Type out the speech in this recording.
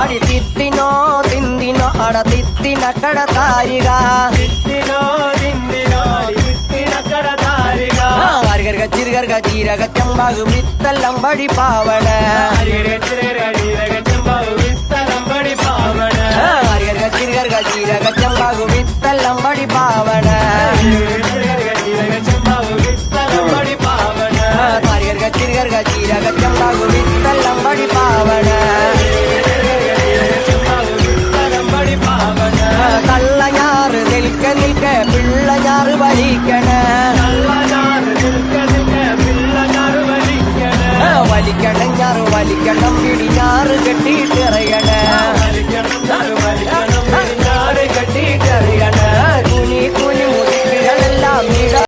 അടി തിത്തിനോ തിന്തിനോ അട തിത്തിനക്കട താരിക അരികർഗ ചിരുകർഗ ജീരക ചമ്പാകു വിത്തല്ലം വഴി പാവണ അരികർഗ ചിരുകർഗ ജീരക ചമ്പാകു വിത്തല്ലം വഴി പാവണ അരികർഗ ചിരുകർഗ ജീരക ചമ്പാകു വിത്തല്ലം വഴി പാവണ കള്ളഞ്ഞാറ് നിൽക്ക നിൽക്ക പിള്ളഞ്ഞാറ് വലിക്കണ വലിക്കണം ഞാറ് വലിക്കണം പിടിഞ്ഞാറ് കെട്ടിയിട്ടിറയണ